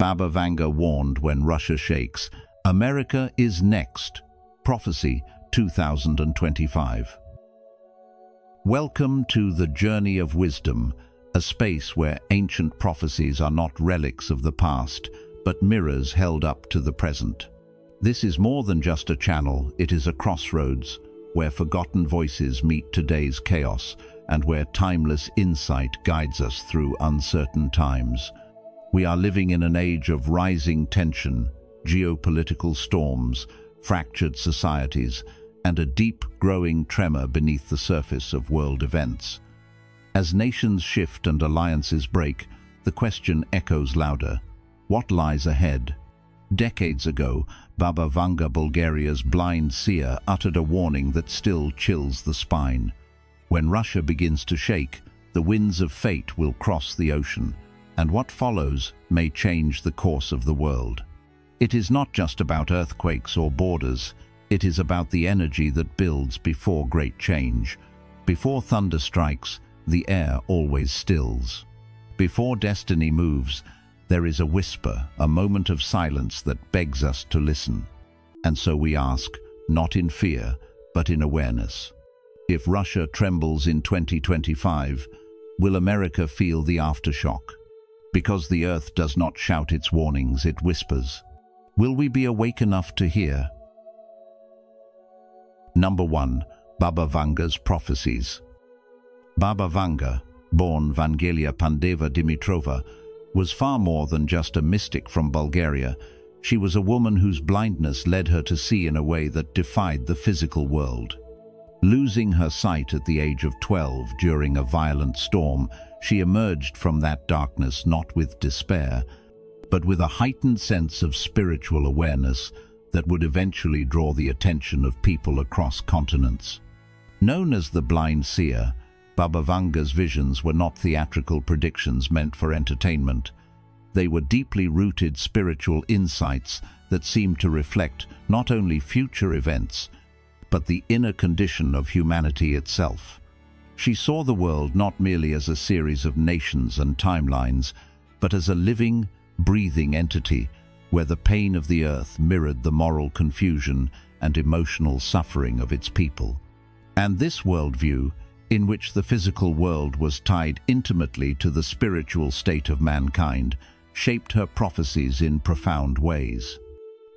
Baba Vanga warned when Russia shakes, America is next. Prophecy 2025. Welcome to the Journey of Wisdom, a space where ancient prophecies are not relics of the past, but mirrors held up to the present. This is more than just a channel, it is a crossroads, where forgotten voices meet today's chaos, and where timeless insight guides us through uncertain times. We are living in an age of rising tension, geopolitical storms, fractured societies, and a deep, growing tremor beneath the surface of world events. As nations shift and alliances break, the question echoes louder: what lies ahead? Decades ago, Baba Vanga, Bulgaria's blind seer, uttered a warning that still chills the spine. When Russia begins to shake, the winds of fate will cross the ocean, and what follows may change the course of the world. It is not just about earthquakes or borders, it is about the energy that builds before great change. Before thunder strikes, the air always stills. Before destiny moves, there is a whisper, a moment of silence that begs us to listen. And so we ask, not in fear, but in awareness. If Russia trembles in 2025, will America feel the aftershock? Because the earth does not shout its warnings, it whispers. Will we be awake enough to hear? Number 1. Baba Vanga's Prophecies. Baba Vanga, born Vangelia Pandeva Dimitrova, was far more than just a mystic from Bulgaria. She was a woman whose blindness led her to see in a way that defied the physical world. Losing her sight at the age of 12 during a violent storm, she emerged from that darkness not with despair, but with a heightened sense of spiritual awareness that would eventually draw the attention of people across continents. Known as the blind seer, Baba Vanga's visions were not theatrical predictions meant for entertainment. They were deeply rooted spiritual insights that seemed to reflect not only future events, but the inner condition of humanity itself. She saw the world not merely as a series of nations and timelines, but as a living, breathing entity where the pain of the earth mirrored the moral confusion and emotional suffering of its people. And this worldview, in which the physical world was tied intimately to the spiritual state of mankind, shaped her prophecies in profound ways.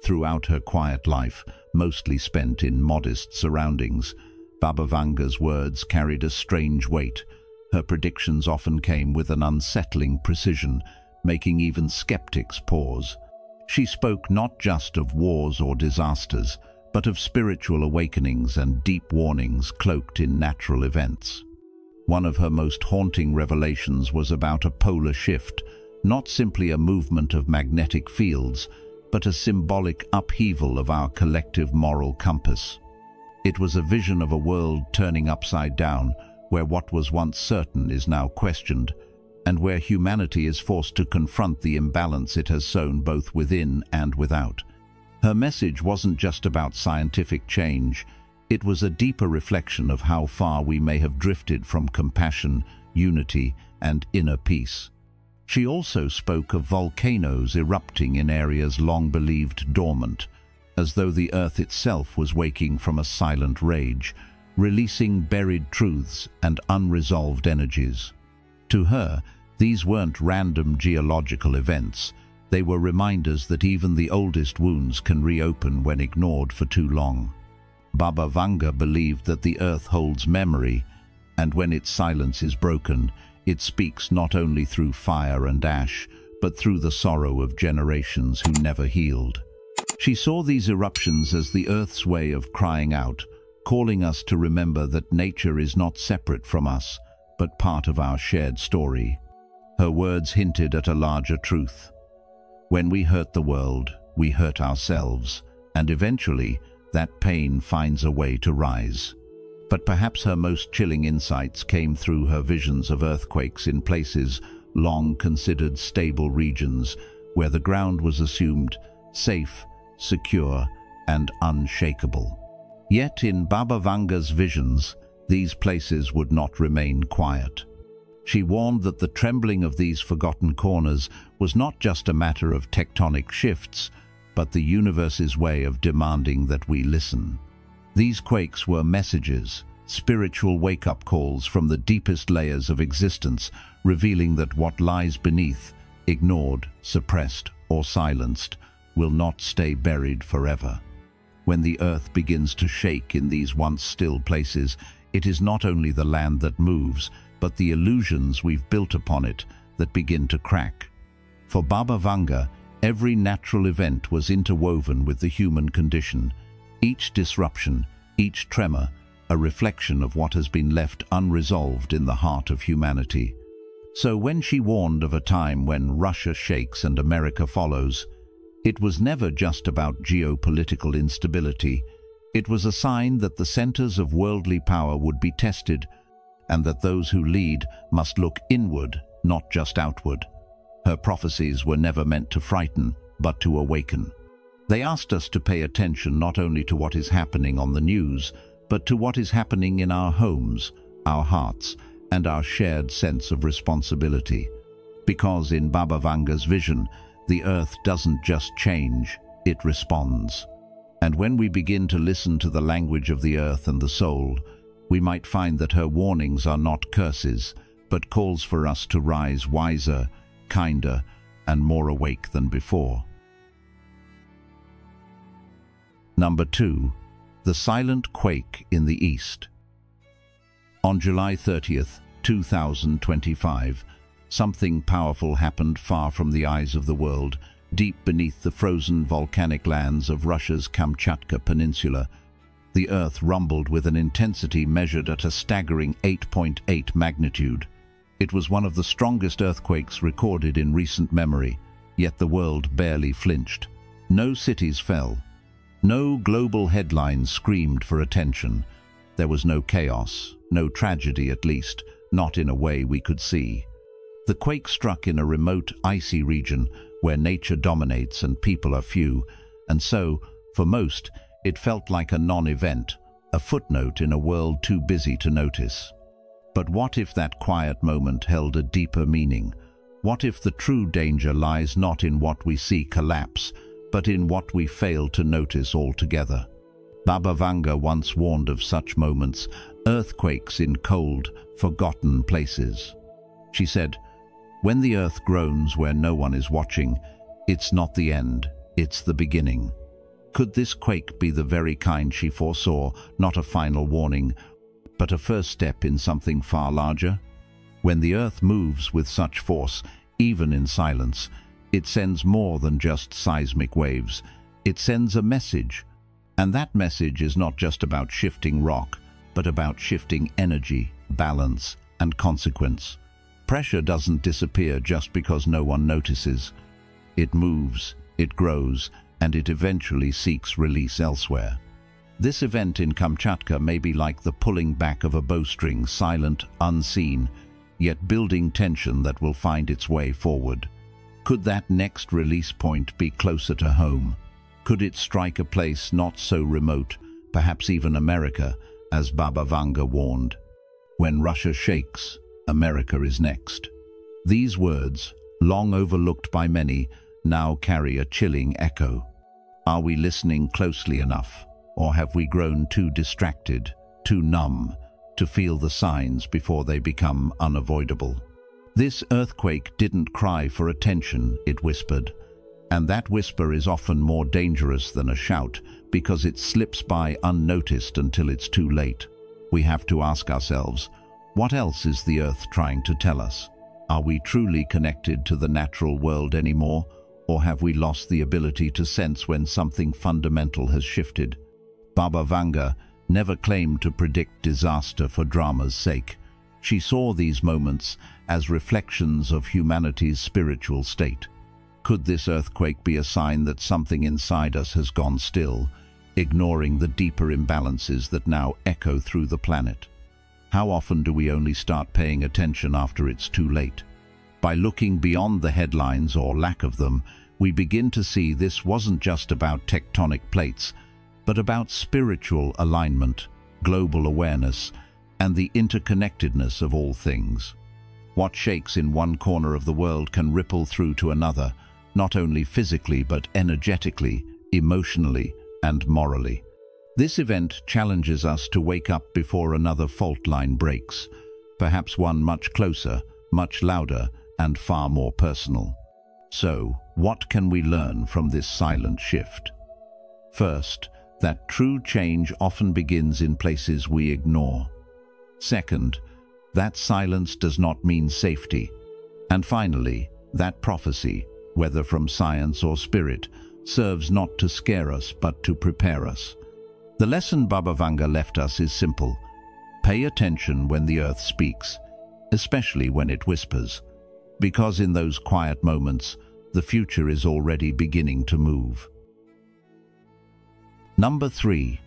Throughout her quiet life, mostly spent in modest surroundings, Baba Vanga's words carried a strange weight. Her predictions often came with an unsettling precision, making even skeptics pause. She spoke not just of wars or disasters, but of spiritual awakenings and deep warnings cloaked in natural events. One of her most haunting revelations was about a polar shift, not simply a movement of magnetic fields, but a symbolic upheaval of our collective moral compass. It was a vision of a world turning upside down, where what was once certain is now questioned, and where humanity is forced to confront the imbalance it has sown both within and without. Her message wasn't just about scientific change, it was a deeper reflection of how far we may have drifted from compassion, unity, and inner peace. She also spoke of volcanoes erupting in areas long believed dormant, as though the earth itself was waking from a silent rage, releasing buried truths and unresolved energies. To her, these weren't random geological events. They were reminders that even the oldest wounds can reopen when ignored for too long. Baba Vanga believed that the earth holds memory, and when its silence is broken, it speaks not only through fire and ash, but through the sorrow of generations who never healed. She saw these eruptions as the earth's way of crying out, calling us to remember that nature is not separate from us, but part of our shared story. Her words hinted at a larger truth. When we hurt the world, we hurt ourselves, and eventually, that pain finds a way to rise. But perhaps her most chilling insights came through her visions of earthquakes in places long considered stable regions, where the ground was assumed safe, secure, and unshakable. Yet in Baba Vanga's visions, these places would not remain quiet. She warned that the trembling of these forgotten corners was not just a matter of tectonic shifts, but the universe's way of demanding that we listen. These quakes were messages, spiritual wake-up calls from the deepest layers of existence, revealing that what lies beneath, ignored, suppressed, or silenced, will not stay buried forever. When the earth begins to shake in these once still places, it is not only the land that moves, but the illusions we've built upon it that begin to crack. For Baba Vanga, every natural event was interwoven with the human condition. Each disruption, each tremor, a reflection of what has been left unresolved in the heart of humanity. So when she warned of a time when Russia shakes and America follows, it was never just about geopolitical instability. It was a sign that the centers of worldly power would be tested, and that those who lead must look inward, not just outward. Her prophecies were never meant to frighten, but to awaken. They asked us to pay attention not only to what is happening on the news, but to what is happening in our homes, our hearts, and our shared sense of responsibility. Because in Baba Vanga's vision, the earth doesn't just change, it responds. And when we begin to listen to the language of the earth and the soul, we might find that her warnings are not curses, but calls for us to rise wiser, kinder, and more awake than before. Number 2. The silent quake in the East. On July 30th, 2025, something powerful happened far from the eyes of the world, deep beneath the frozen volcanic lands of Russia's Kamchatka Peninsula. The earth rumbled with an intensity measured at a staggering 8.8 magnitude. It was one of the strongest earthquakes recorded in recent memory, yet the world barely flinched. No cities fell. No global headlines screamed for attention. There was no chaos, no tragedy at least, not in a way we could see. The quake struck in a remote, icy region where nature dominates and people are few, and so, for most, it felt like a non-event, a footnote in a world too busy to notice. But what if that quiet moment held a deeper meaning? What if the true danger lies not in what we see collapse, but in what we fail to notice altogether? Baba Vanga once warned of such moments, earthquakes in cold, forgotten places. She said, "When the earth groans where no one is watching, it's not the end, it's the beginning." Could this quake be the very kind she foresaw, not a final warning, but a first step in something far larger? When the earth moves with such force, even in silence, it sends more than just seismic waves. It sends a message. And that message is not just about shifting rock, but about shifting energy, balance, and consequence. Pressure doesn't disappear just because no one notices. It moves, it grows, and it eventually seeks release elsewhere. This event in Kamchatka may be like the pulling back of a bowstring, silent, unseen, yet building tension that will find its way forward. Could that next release point be closer to home? Could it strike a place not so remote, perhaps even America, as Baba Vanga warned? When Russia shakes, America is next. These words, long overlooked by many, now carry a chilling echo. Are we listening closely enough, or have we grown too distracted, too numb, to feel the signs before they become unavoidable? This earthquake didn't cry for attention, it whispered. And that whisper is often more dangerous than a shout, because it slips by unnoticed until it's too late. We have to ask ourselves, what else is the earth trying to tell us? Are we truly connected to the natural world anymore, or have we lost the ability to sense when something fundamental has shifted? Baba Vanga never claimed to predict disaster for drama's sake. She saw these moments as reflections of humanity's spiritual state. Could this earthquake be a sign that something inside us has gone still, ignoring the deeper imbalances that now echo through the planet? How often do we only start paying attention after it's too late? By looking beyond the headlines or lack of them, we begin to see this wasn't just about tectonic plates, but about spiritual alignment, global awareness, and the interconnectedness of all things. What shakes in one corner of the world can ripple through to another, not only physically but energetically, emotionally, and morally. This event challenges us to wake up before another fault line breaks, perhaps one much closer, much louder, and far more personal. So, what can we learn from this silent shift? First, that true change often begins in places we ignore. Second, that silence does not mean safety. And finally, that prophecy, whether from science or spirit, serves not to scare us but to prepare us. The lesson Baba Vanga left us is simple. Pay attention when the earth speaks, especially when it whispers, because in those quiet moments, the future is already beginning to move. Number 3.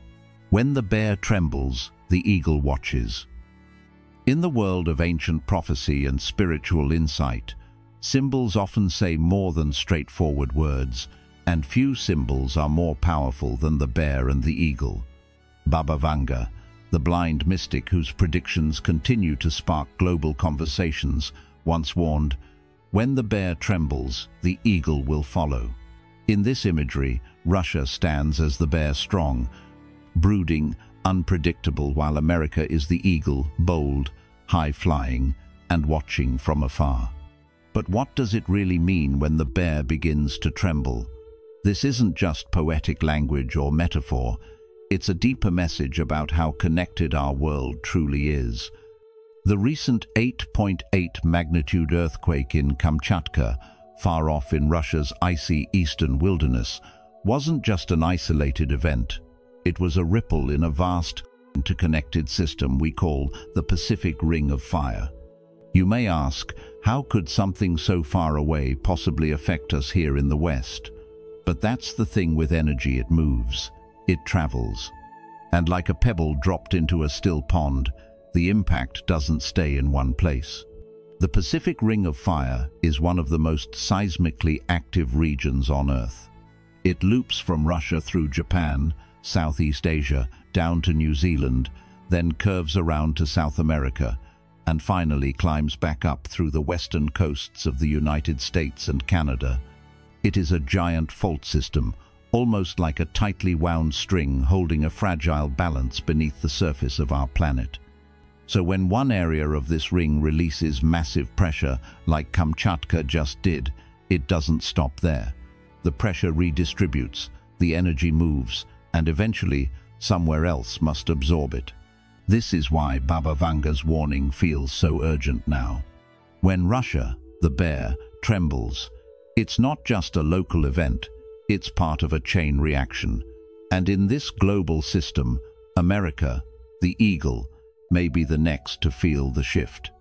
When the bear trembles, the eagle watches. In the world of ancient prophecy and spiritual insight, symbols often say more than straightforward words, and few symbols are more powerful than the bear and the eagle. Baba Vanga, the blind mystic whose predictions continue to spark global conversations, once warned, "When the bear trembles, the eagle will follow." In this imagery, Russia stands as the bear, strong, brooding, unpredictable, while America is the eagle, bold, high-flying, and watching from afar. But what does it really mean when the bear begins to tremble? This isn't just poetic language or metaphor. It's a deeper message about how connected our world truly is. The recent 8.8 magnitude earthquake in Kamchatka, far off in Russia's icy eastern wilderness, wasn't just an isolated event. It was a ripple in a vast, interconnected system we call the Pacific Ring of Fire. You may ask, how could something so far away possibly affect us here in the West? But that's the thing with energy, it moves, it travels. And like a pebble dropped into a still pond, the impact doesn't stay in one place. The Pacific Ring of Fire is one of the most seismically active regions on Earth. It loops from Russia through Japan, Southeast Asia, down to New Zealand, then curves around to South America, and finally climbs back up through the western coasts of the United States and Canada. It is a giant fault system, almost like a tightly wound string holding a fragile balance beneath the surface of our planet. So when one area of this ring releases massive pressure, like Kamchatka just did, it doesn't stop there. The pressure redistributes, the energy moves, and eventually, somewhere else must absorb it. This is why Baba Vanga's warning feels so urgent now. When Russia, the bear, trembles, it's not just a local event, it's part of a chain reaction. And in this global system, America, the eagle, may be the next to feel the shift.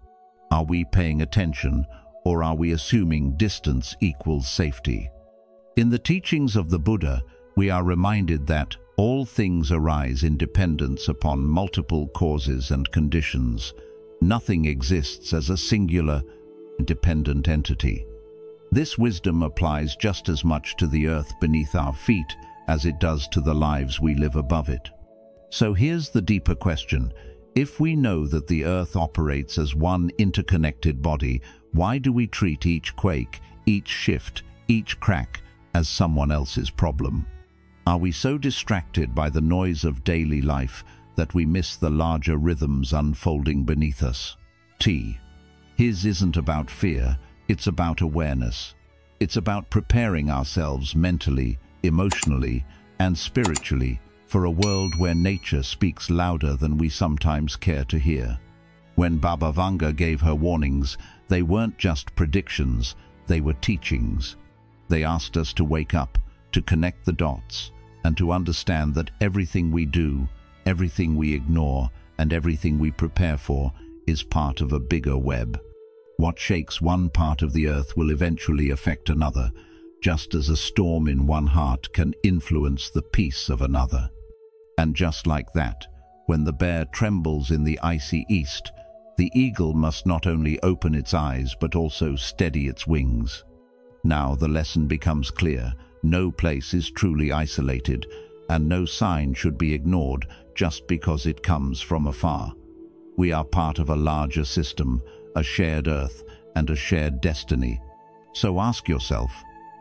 Are we paying attention, or are we assuming distance equals safety? In the teachings of the Buddha, we are reminded that all things arise in dependence upon multiple causes and conditions. Nothing exists as a singular, independent entity. This wisdom applies just as much to the earth beneath our feet as it does to the lives we live above it. So here's the deeper question. If we know that the earth operates as one interconnected body, why do we treat each quake, each shift, each crack as someone else's problem? Are we so distracted by the noise of daily life that we miss the larger rhythms unfolding beneath us? His isn't about fear, it's about awareness. It's about preparing ourselves mentally, emotionally, and spiritually for a world where nature speaks louder than we sometimes care to hear. When Baba Vanga gave her warnings, they weren't just predictions, they were teachings. They asked us to wake up, to connect the dots, and to understand that everything we do, everything we ignore, and everything we prepare for is part of a bigger web. What shakes one part of the earth will eventually affect another, just as a storm in one heart can influence the peace of another. And just like that, when the bear trembles in the icy east, the eagle must not only open its eyes but also steady its wings. Now the lesson becomes clear. No place is truly isolated, and no sign should be ignored just because it comes from afar. We are part of a larger system, a shared earth, and a shared destiny. So ask yourself,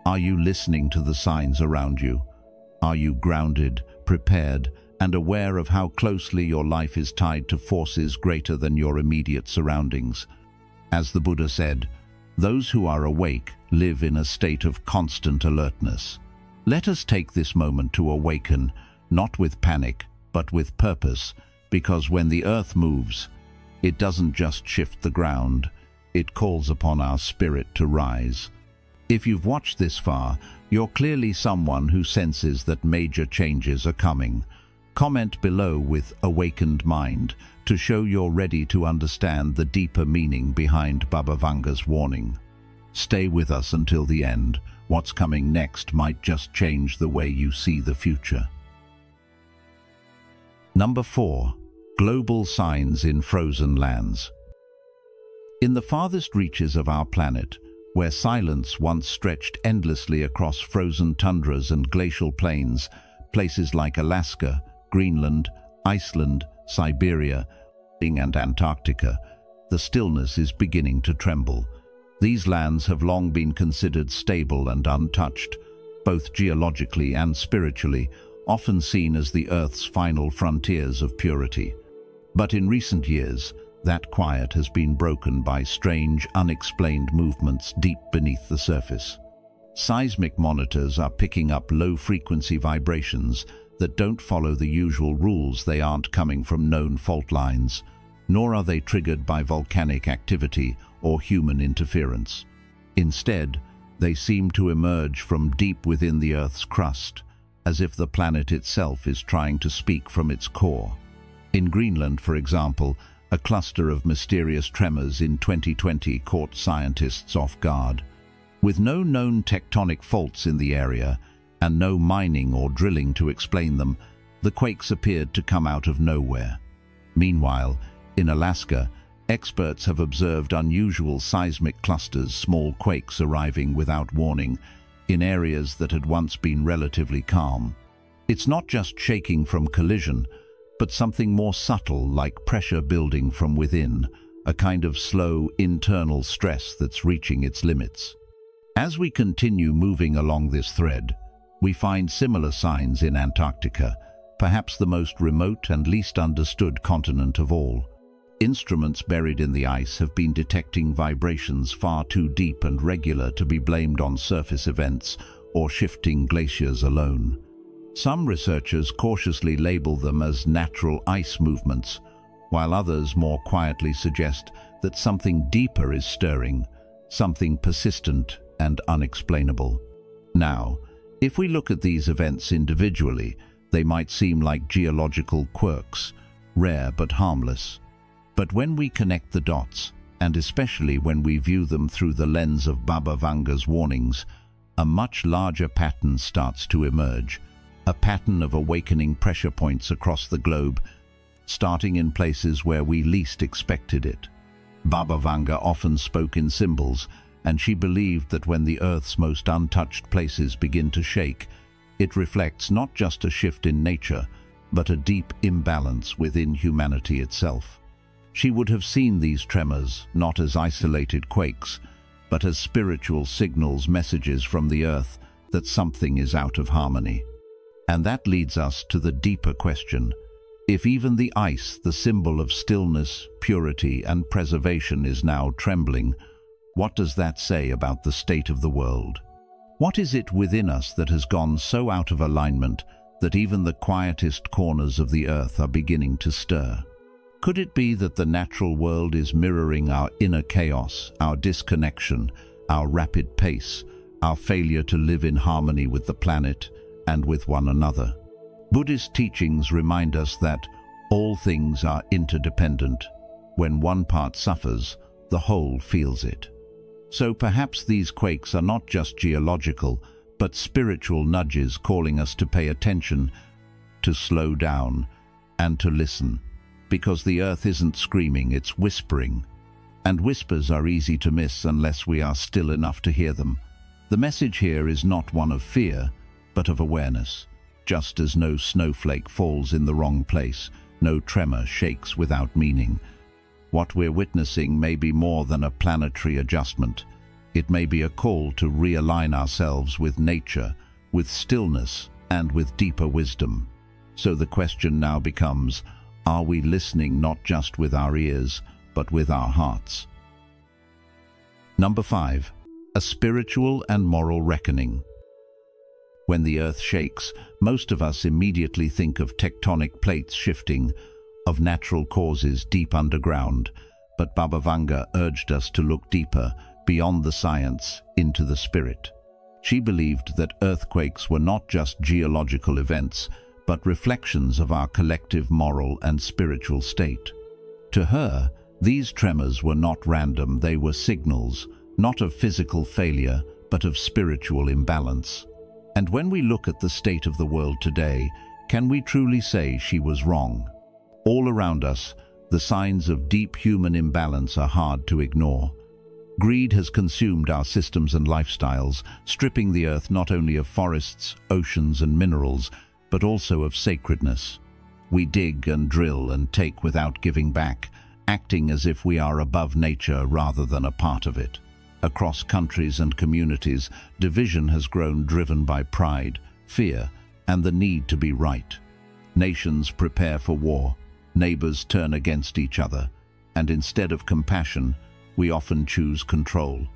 are you listening to the signs around you? Are you grounded, prepared, and aware of how closely your life is tied to forces greater than your immediate surroundings? As the Buddha said, those who are awake live in a state of constant alertness. Let us take this moment to awaken, not with panic, but with purpose, because when the earth moves, it doesn't just shift the ground, it calls upon our spirit to rise. If you've watched this far, you're clearly someone who senses that major changes are coming. Comment below with "awakened mind" to show you're ready to understand the deeper meaning behind Baba Vanga's warning. Stay with us until the end. What's coming next might just change the way you see the future. Number 4. Global signs in frozen lands. In the farthest reaches of our planet, where silence once stretched endlessly across frozen tundras and glacial plains, places like Alaska, Greenland, Iceland, Siberia, and Antarctica, the stillness is beginning to tremble. These lands have long been considered stable and untouched, both geologically and spiritually, often seen as the Earth's final frontiers of purity. But in recent years, that quiet has been broken by strange, unexplained movements deep beneath the surface. Seismic monitors are picking up low-frequency vibrations that don't follow the usual rules. They aren't coming from known fault lines, nor are they triggered by volcanic activity or human interference. Instead, they seem to emerge from deep within the Earth's crust, as if the planet itself is trying to speak from its core. In Greenland, for example, a cluster of mysterious tremors in 2020 caught scientists off guard. With no known tectonic faults in the area, and no mining or drilling to explain them, the quakes appeared to come out of nowhere. Meanwhile, in Alaska, experts have observed unusual seismic clusters, small quakes arriving without warning, in areas that had once been relatively calm. It's not just shaking from collision, but something more subtle, like pressure building from within, a kind of slow internal stress that's reaching its limits. As we continue moving along this thread, we find similar signs in Antarctica, perhaps the most remote and least understood continent of all. Instruments buried in the ice have been detecting vibrations far too deep and regular to be blamed on surface events or shifting glaciers alone. Some researchers cautiously label them as natural ice movements, while others more quietly suggest that something deeper is stirring, something persistent and unexplainable. Now, if we look at these events individually, they might seem like geological quirks, rare but harmless. But when we connect the dots, and especially when we view them through the lens of Baba Vanga's warnings, a much larger pattern starts to emerge, a pattern of awakening pressure points across the globe, starting in places where we least expected it. Baba Vanga often spoke in symbols, and she believed that when the Earth's most untouched places begin to shake, it reflects not just a shift in nature, but a deep imbalance within humanity itself. She would have seen these tremors not as isolated quakes, but as spiritual signals, messages from the Earth that something is out of harmony. And that leads us to the deeper question: if even the ice, the symbol of stillness, purity, and preservation, is now trembling, what does that say about the state of the world? What is it within us that has gone so out of alignment that even the quietest corners of the Earth are beginning to stir? Could it be that the natural world is mirroring our inner chaos, our disconnection, our rapid pace, our failure to live in harmony with the planet and with one another? Buddhist teachings remind us that all things are interdependent. When one part suffers, the whole feels it. So perhaps these quakes are not just geological, but spiritual nudges calling us to pay attention, to slow down, and to listen. Because the Earth isn't screaming, it's whispering. And whispers are easy to miss unless we are still enough to hear them. The message here is not one of fear, but of awareness. Just as no snowflake falls in the wrong place, no tremor shakes without meaning. What we're witnessing may be more than a planetary adjustment. It may be a call to realign ourselves with nature, with stillness, and with deeper wisdom. So the question now becomes, are we listening not just with our ears, but with our hearts? Number 5. A spiritual and moral reckoning. When the earth shakes, most of us immediately think of tectonic plates shifting, of natural causes deep underground, but Baba Vanga urged us to look deeper, beyond the science, into the spirit. She believed that earthquakes were not just geological events, but reflections of our collective moral and spiritual state. To her, these tremors were not random, they were signals, not of physical failure, but of spiritual imbalance. And when we look at the state of the world today, can we truly say she was wrong? All around us, the signs of deep human imbalance are hard to ignore. Greed has consumed our systems and lifestyles, stripping the earth not only of forests, oceans, and minerals, but also of sacredness. We dig and drill and take without giving back, acting as if we are above nature rather than a part of it. Across countries and communities, division has grown, driven by pride, fear, and the need to be right. Nations prepare for war, neighbors turn against each other, and instead of compassion, we often choose control.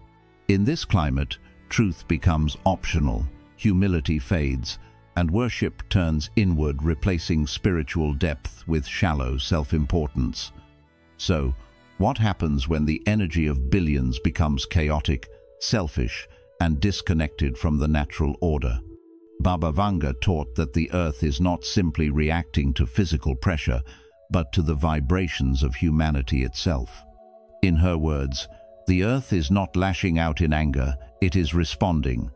In this climate, truth becomes optional, humility fades, and worship turns inward, replacing spiritual depth with shallow self-importance. So, what happens when the energy of billions becomes chaotic, selfish, and disconnected from the natural order? Baba Vanga taught that the earth is not simply reacting to physical pressure, but to the vibrations of humanity itself. In her words, the earth is not lashing out in anger, it is responding.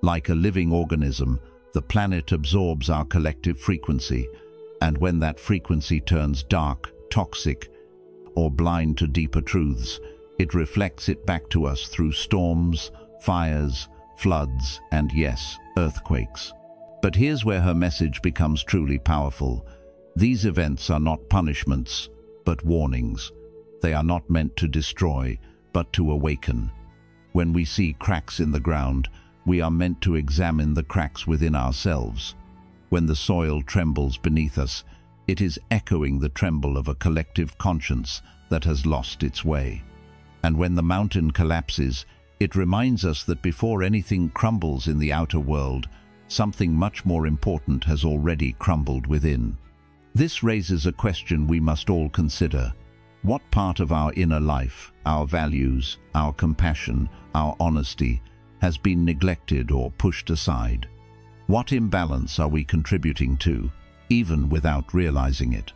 Like a living organism, the planet absorbs our collective frequency, and when that frequency turns dark, toxic, or blind to deeper truths, it reflects it back to us through storms, fires, floods, and yes, earthquakes. But here's where her message becomes truly powerful. These events are not punishments, but warnings. They are not meant to destroy, but to awaken. When we see cracks in the ground, we are meant to examine the cracks within ourselves. When the soil trembles beneath us, it is echoing the tremble of a collective conscience that has lost its way. And when the mountain collapses, it reminds us that before anything crumbles in the outer world, something much more important has already crumbled within. This raises a question we must all consider. What part of our inner life, our values, our compassion, our honesty, has been neglected or pushed aside? What imbalance are we contributing to, even without realizing it?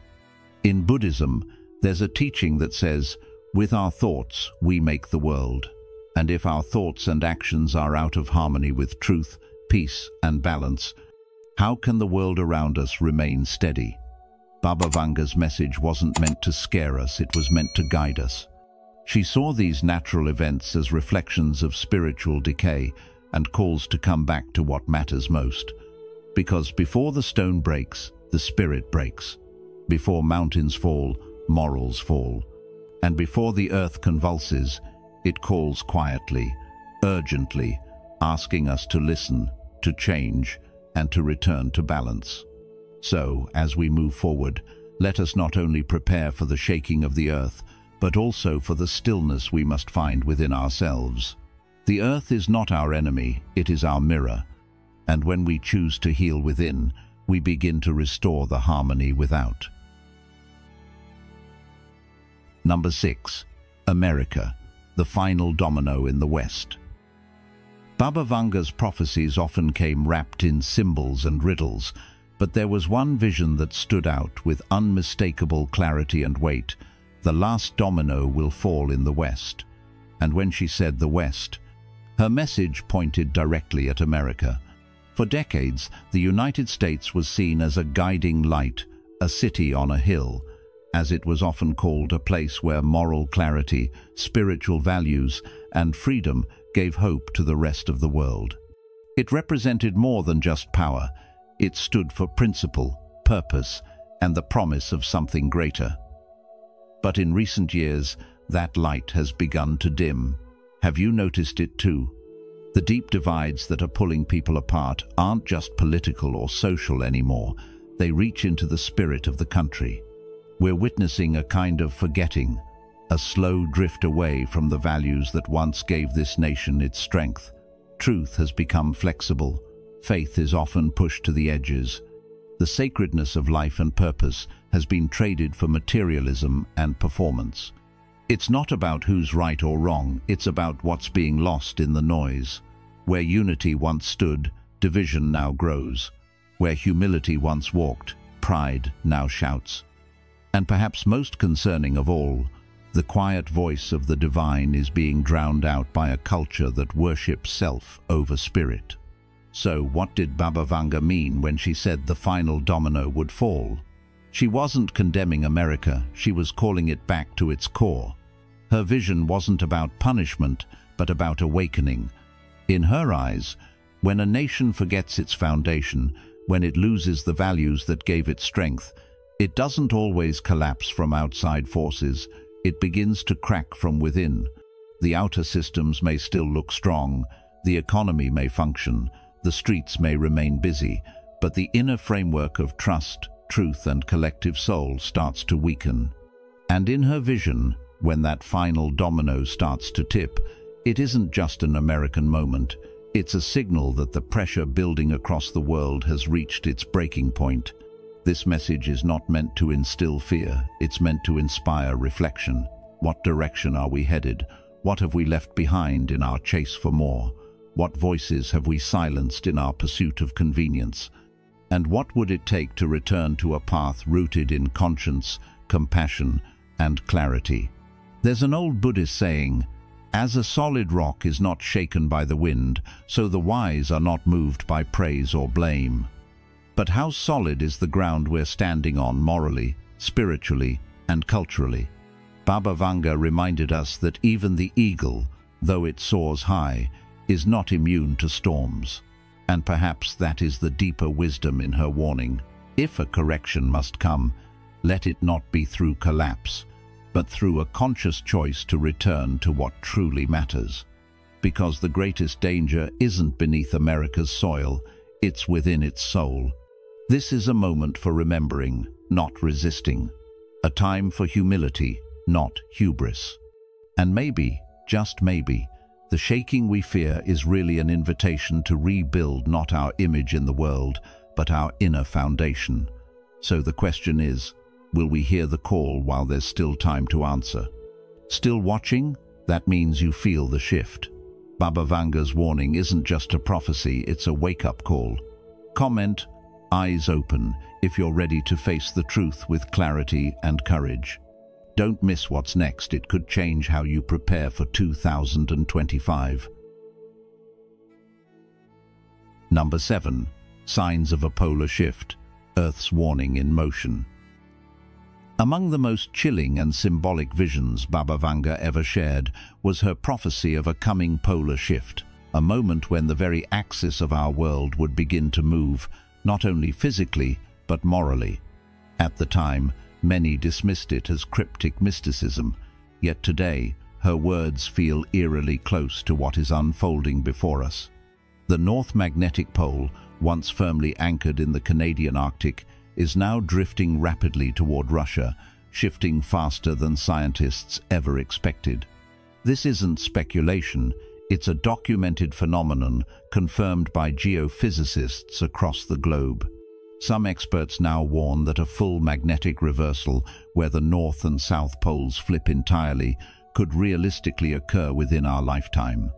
In Buddhism, there's a teaching that says, with our thoughts, we make the world. And if our thoughts and actions are out of harmony with truth, peace, and balance, how can the world around us remain steady? Baba Vanga's message wasn't meant to scare us, it was meant to guide us. She saw these natural events as reflections of spiritual decay and calls to come back to what matters most. Because before the stone breaks, the spirit breaks. Before mountains fall, morals fall. And before the earth convulses, it calls quietly, urgently, asking us to listen, to change, and to return to balance. So, as we move forward, let us not only prepare for the shaking of the earth, but also for the stillness we must find within ourselves. The earth is not our enemy, it is our mirror. And when we choose to heal within, we begin to restore the harmony without. Number 6. America, the final domino in the West. Baba Vanga's prophecies often came wrapped in symbols and riddles, but there was one vision that stood out with unmistakable clarity and weight. The last domino will fall in the West. And when she said the West, her message pointed directly at America. For decades, the United States was seen as a guiding light, a city on a hill, as it was often called, a place where moral clarity, spiritual values, and freedom gave hope to the rest of the world. It represented more than just power. It stood for principle, purpose, and the promise of something greater. But in recent years, that light has begun to dim. Have you noticed it too? The deep divides that are pulling people apart aren't just political or social anymore. They reach into the spirit of the country. We're witnessing a kind of forgetting, a slow drift away from the values that once gave this nation its strength. Truth has become flexible. Faith is often pushed to the edges. The sacredness of life and purpose has been traded for materialism and performance. It's not about who's right or wrong, it's about what's being lost in the noise. Where unity once stood, division now grows. Where humility once walked, pride now shouts. And perhaps most concerning of all, the quiet voice of the divine is being drowned out by a culture that worships self over spirit. So what did Baba Vanga mean when she said the final domino would fall? She wasn't condemning America, she was calling it back to its core. Her vision wasn't about punishment, but about awakening. In her eyes, when a nation forgets its foundation, when it loses the values that gave it strength, it doesn't always collapse from outside forces, it begins to crack from within. The outer systems may still look strong, the economy may function, the streets may remain busy, but the inner framework of trust, truth and collective soul starts to weaken. And in her vision, when that final domino starts to tip, it isn't just an American moment, it's a signal that the pressure building across the world has reached its breaking point. This message is not meant to instill fear, it's meant to inspire reflection. What direction are we headed? What have we left behind in our chase for more? What voices have we silenced in our pursuit of convenience? And what would it take to return to a path rooted in conscience, compassion, and clarity? There's an old Buddhist saying, "As a solid rock is not shaken by the wind, so the wise are not moved by praise or blame." But how solid is the ground we're standing on morally, spiritually, and culturally? Baba Vanga reminded us that even the eagle, though it soars high, is not immune to storms. And perhaps that is the deeper wisdom in her warning. If a correction must come, let it not be through collapse, but through a conscious choice to return to what truly matters. Because the greatest danger isn't beneath America's soil, it's within its soul. This is a moment for remembering, not resisting. A time for humility, not hubris. And maybe, just maybe, the shaking we fear is really an invitation to rebuild not our image in the world, but our inner foundation. So the question is, will we hear the call while there's still time to answer? Still watching? That means you feel the shift. Baba Vanga's warning isn't just a prophecy, it's a wake-up call. Comment, eyes open, if you're ready to face the truth with clarity and courage. Don't miss what's next, it could change how you prepare for 2025. Number 7. Signs of a polar shift, Earth's warning in motion. Among the most chilling and symbolic visions Baba Vanga ever shared was her prophecy of a coming polar shift, a moment when the very axis of our world would begin to move, not only physically, but morally. At the time, many dismissed it as cryptic mysticism, yet today, her words feel eerily close to what is unfolding before us. The North Magnetic Pole, once firmly anchored in the Canadian Arctic, is now drifting rapidly toward Russia, shifting faster than scientists ever expected. This isn't speculation, it's a documented phenomenon confirmed by geophysicists across the globe. Some experts now warn that a full magnetic reversal, where the North and South poles flip entirely, could realistically occur within our lifetime.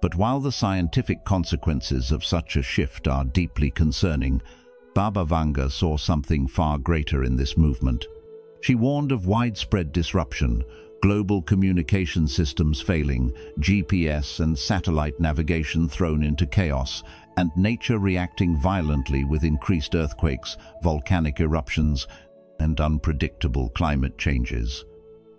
But while the scientific consequences of such a shift are deeply concerning, Baba Vanga saw something far greater in this movement. She warned of widespread disruption, global communication systems failing, GPS and satellite navigation thrown into chaos, and nature reacting violently with increased earthquakes, volcanic eruptions, and unpredictable climate changes.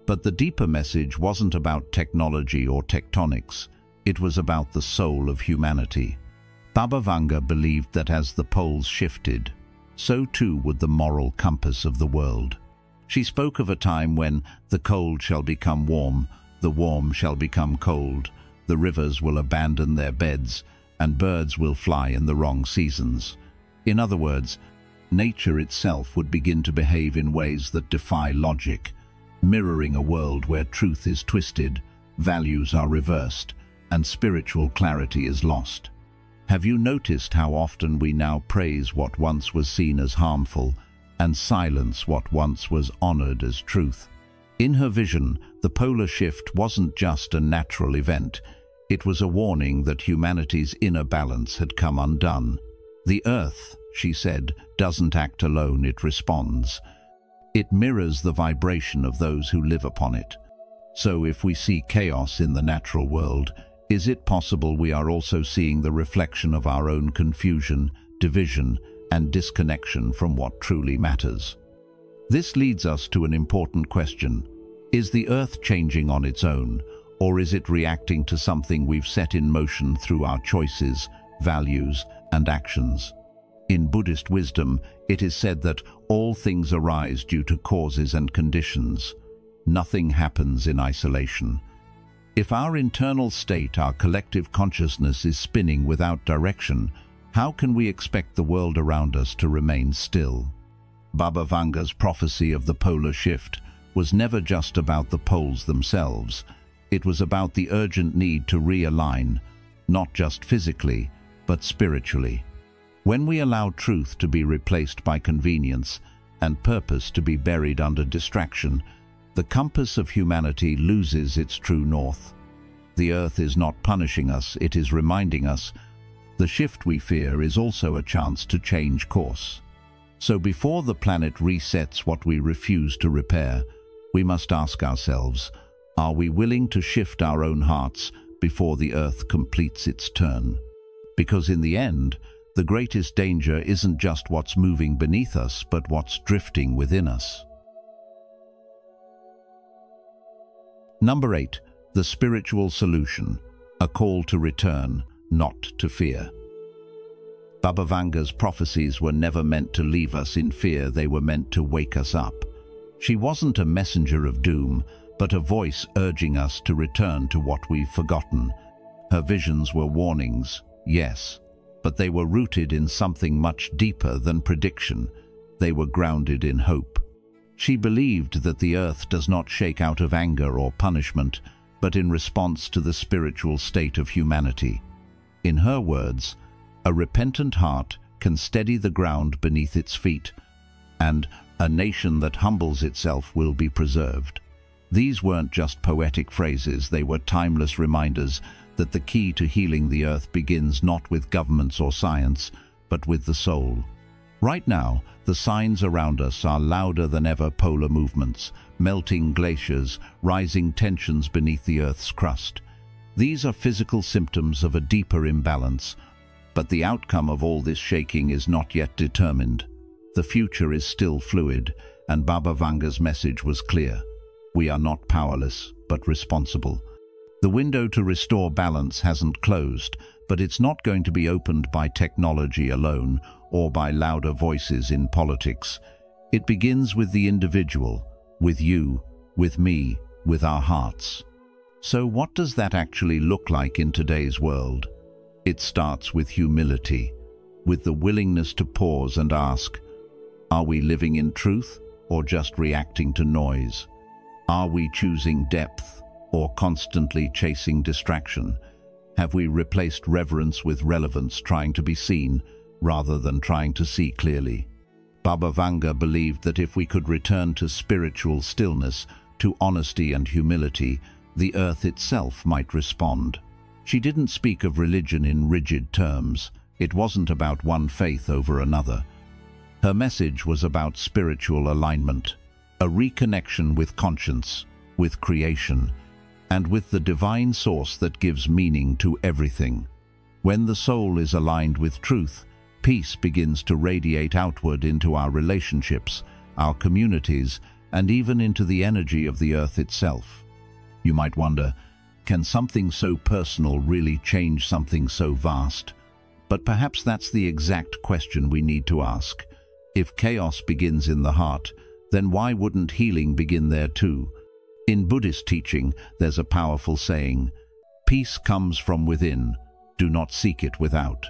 But the deeper message wasn't about technology or tectonics, it was about the soul of humanity. Baba Vanga believed that as the poles shifted, so too would the moral compass of the world. She spoke of a time when the cold shall become warm, the warm shall become cold, the rivers will abandon their beds, and birds will fly in the wrong seasons. In other words, nature itself would begin to behave in ways that defy logic, mirroring a world where truth is twisted, values are reversed, and spiritual clarity is lost. Have you noticed how often we now praise what once was seen as harmful and silence what once was honored as truth? In her vision, the polar shift wasn't just a natural event. It was a warning that humanity's inner balance had come undone. The earth, she said, doesn't act alone, it responds. It mirrors the vibration of those who live upon it. So if we see chaos in the natural world, is it possible we are also seeing the reflection of our own confusion, division, and disconnection from what truly matters? This leads us to an important question. Is the earth changing on its own, or is it reacting to something we've set in motion through our choices, values, and actions? In Buddhist wisdom, it is said that all things arise due to causes and conditions. Nothing happens in isolation. If our internal state, our collective consciousness, is spinning without direction, how can we expect the world around us to remain still? Baba Vanga's prophecy of the polar shift was never just about the poles themselves. It was about the urgent need to realign, not just physically, but spiritually. When we allow truth to be replaced by convenience and purpose to be buried under distraction, the compass of humanity loses its true north. The earth is not punishing us, it is reminding us. The shift we fear is also a chance to change course. So before the planet resets what we refuse to repair, we must ask ourselves, are we willing to shift our own hearts before the earth completes its turn? Because in the end, the greatest danger isn't just what's moving beneath us, but what's drifting within us. Number 8. The spiritual solution. A call to return, not to fear. Baba Vanga's prophecies were never meant to leave us in fear, they were meant to wake us up. She wasn't a messenger of doom, but a voice urging us to return to what we've forgotten. Her visions were warnings, yes, but they were rooted in something much deeper than prediction. They were grounded in hope. She believed that the earth does not shake out of anger or punishment, but in response to the spiritual state of humanity. In her words, a repentant heart can steady the ground beneath its feet, and a nation that humbles itself will be preserved. These weren't just poetic phrases, they were timeless reminders that the key to healing the earth begins not with governments or science, but with the soul. Right now, the signs around us are louder than ever: polar movements, melting glaciers, rising tensions beneath the Earth's crust. These are physical symptoms of a deeper imbalance, but the outcome of all this shaking is not yet determined. The future is still fluid, and Baba Vanga's message was clear. We are not powerless, but responsible. The window to restore balance hasn't closed, but it's not going to be opened by technology alone or by louder voices in politics. It begins with the individual, with you, with me, with our hearts. So what does that actually look like in today's world? It starts with humility, with the willingness to pause and ask, are we living in truth or just reacting to noise? Are we choosing depth or constantly chasing distraction? Have we replaced reverence with relevance, trying to be seen rather than trying to see clearly? Baba Vanga believed that if we could return to spiritual stillness, to honesty and humility, the earth itself might respond. She didn't speak of religion in rigid terms. It wasn't about one faith over another. Her message was about spiritual alignment, a reconnection with conscience, with creation, and with the divine source that gives meaning to everything. When the soul is aligned with truth, peace begins to radiate outward into our relationships, our communities, and even into the energy of the earth itself. You might wonder, can something so personal really change something so vast? But perhaps that's the exact question we need to ask. If chaos begins in the heart, then why wouldn't healing begin there too? In Buddhist teaching, there's a powerful saying, "Peace comes from within, do not seek it without."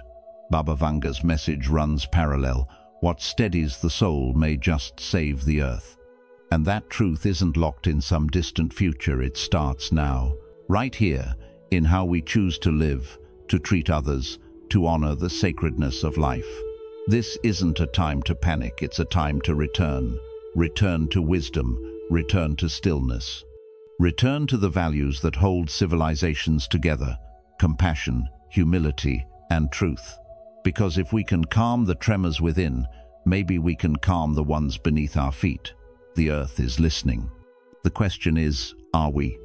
Baba Vanga's message runs parallel. What steadies the soul may just save the earth. And that truth isn't locked in some distant future, it starts now, right here, in how we choose to live, to treat others, to honor the sacredness of life. This isn't a time to panic, it's a time to return. Return to wisdom, return to stillness. Return to the values that hold civilizations together, compassion, humility, and truth. Because if we can calm the tremors within, maybe we can calm the ones beneath our feet. The earth is listening. The question is, are we?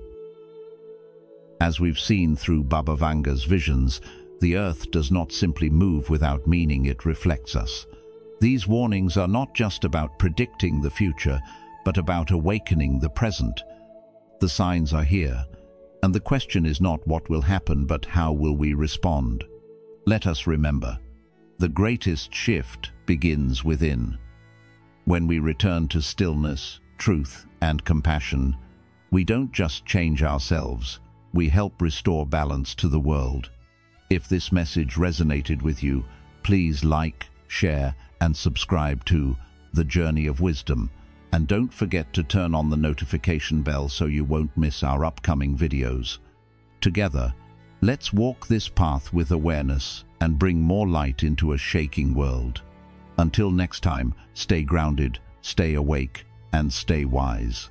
As we've seen through Baba Vanga's visions, the earth does not simply move without meaning, it reflects us. These warnings are not just about predicting the future, but about awakening the present. The signs are here, and the question is not what will happen, but how will we respond? Let us remember, the greatest shift begins within. When we return to stillness, truth, and compassion, we don't just change ourselves, we help restore balance to the world. If this message resonated with you, please like, share, and subscribe to The Journey of Wisdom. And don't forget to turn on the notification bell so you won't miss our upcoming videos. Together, let's walk this path with awareness and bring more light into a shaking world. Until next time, stay grounded, stay awake, and stay wise.